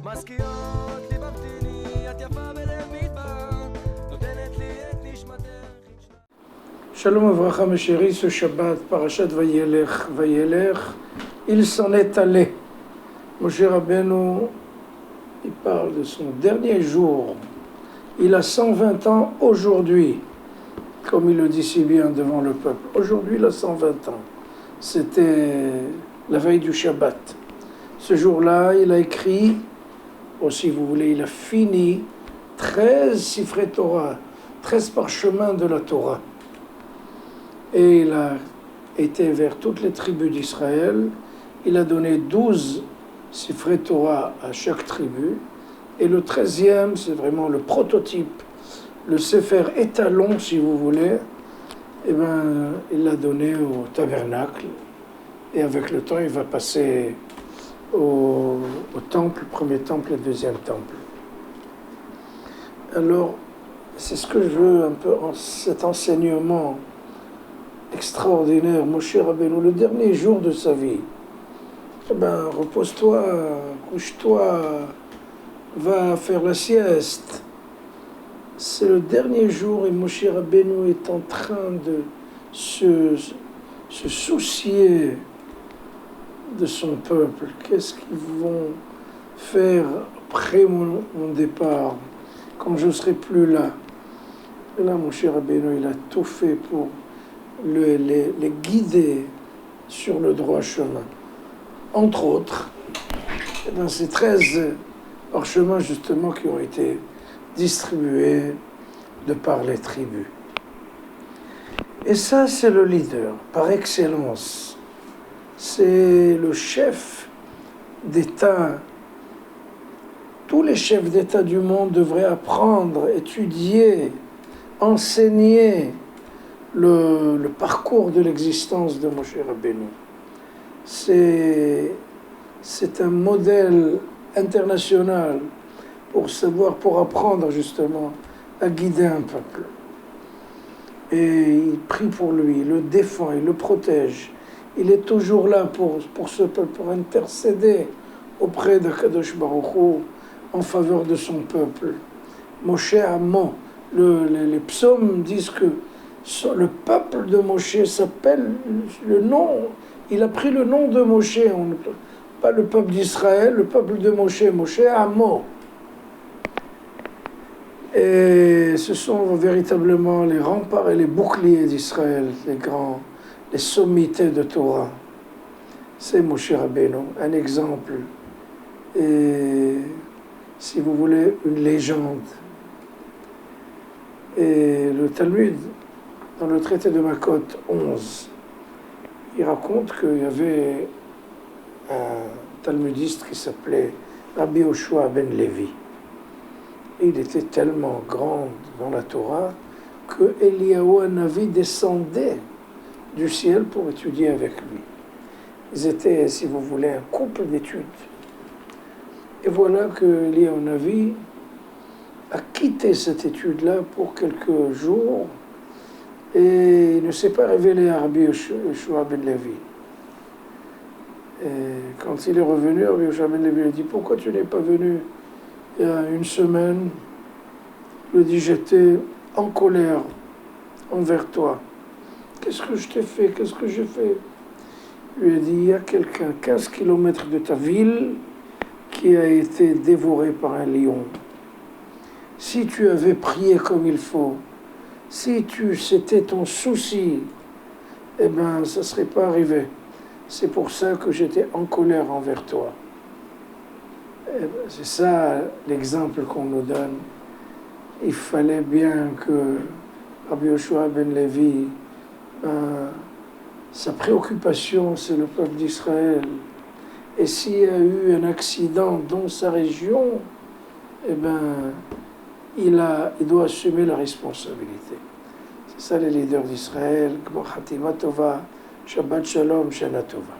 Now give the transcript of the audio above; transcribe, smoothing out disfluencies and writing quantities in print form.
מזכירות לי במתיני, את יפה בלב מדבר, נותנת לי את נשמתך. Shalom Avracha, mes chéris, ce Shabbat, Parashat Vayelech, il s'en est allé. Moshe Rabbeinu, il parle de son dernier jour. Il a 120 ans aujourd'hui, comme il le dit si bien devant le peuple. Aujourd'hui, il a 120 ans. C'était la veille du Shabbat. Ce jour-là, il a écrit, ou si vous voulez, il a fini 13 Sifrei Torah, 13 parchemins de la Torah. Et il a été vers toutes les tribus d'Israël. Il a donné 12 Sifrei Torah à chaque tribu. Et le 13e, c'est vraiment le prototype, le Sefer étalon, si vous voulez. Eh bien, il l'a donné au tabernacle. Et avec le temps, il va passer au temple, premier temple et deuxième temple. Alors, c'est ce que je veux un peu, cet enseignement extraordinaire, Moshe Rabbeinu, le dernier jour de sa vie. Eh ben, repose-toi, couche-toi, va faire la sieste. C'est le dernier jour et Moshe Rabbeinu est en train de se soucier de son peuple. Qu'est-ce qu'ils vont faire après mon départ, quand je ne serai plus là? Et là, Moshe Rabbeinu, il a tout fait pour les guider sur le droit chemin. Entre autres, eh bien, ces 13 parchemins justement qui ont été distribués de par les tribus. Et ça, c'est le leader par excellence. C'est le chef d'État. Tous les chefs d'État du monde devraient apprendre, étudier, enseigner le parcours de l'existence de Moshe Rabbeinu. C'est un modèle international pour apprendre justement à guider un peuple. Et il prie pour lui, il le défend, il le protège. Il est toujours là pour ce peuple, pour intercéder auprès d'Akadosh Baruch Hu en faveur de son peuple. Moshe Amo, les psaumes disent que le peuple de Moshe s'appelle le nom, il a pris le nom de Moshe, pas le peuple d'Israël, le peuple de Moshe, Moshe Amo. Et ce sont véritablement les remparts et les boucliers d'Israël, les sommités de Torah. C'est Moshe Rabbeinu, un exemple, et si vous voulez, une légende. Et le Talmud, dans le traité de Makot 11, il raconte qu'il y avait un talmudiste qui s'appelait Rabbi Yoshua ben Levi. Et il était tellement grand dans la Torah que Eliyahu Hanavi descendait du ciel pour étudier avec lui. Ils étaient, si vous voulez, un couple d'études. Et voilà que Eliyahu Hanavi a quitté cette étude-là pour quelques jours et il ne s'est pas révélé à Rabbi Yoshua ben Levi. Et quand il est revenu, Rabbi Yoshua ben Levi lui a dit « Pourquoi tu n'es pas venu il y a une semaine ?» Il lui a dit « J'étais en colère envers toi. Qu'est-ce que je t'ai fait? Qu'est-ce que j'ai fait ?» Il lui a dit « Il y a quelqu'un, 15 kilomètres de ta ville, qui a été dévoré par un lion. Si tu avais prié comme il faut, si c'était ton souci, eh bien, ça ne serait pas arrivé. C'est pour ça que j'étais en colère envers toi. » C'est ça l'exemple qu'on nous donne. Il fallait bien que Rabbi Yoshua ben Levi, sa préoccupation, c'est le peuple d'Israël. Et s'il y a eu un accident dans sa région, eh bien, il doit assumer la responsabilité. C'est ça les leaders d'Israël. Shabbat Shalom, Shana Tova.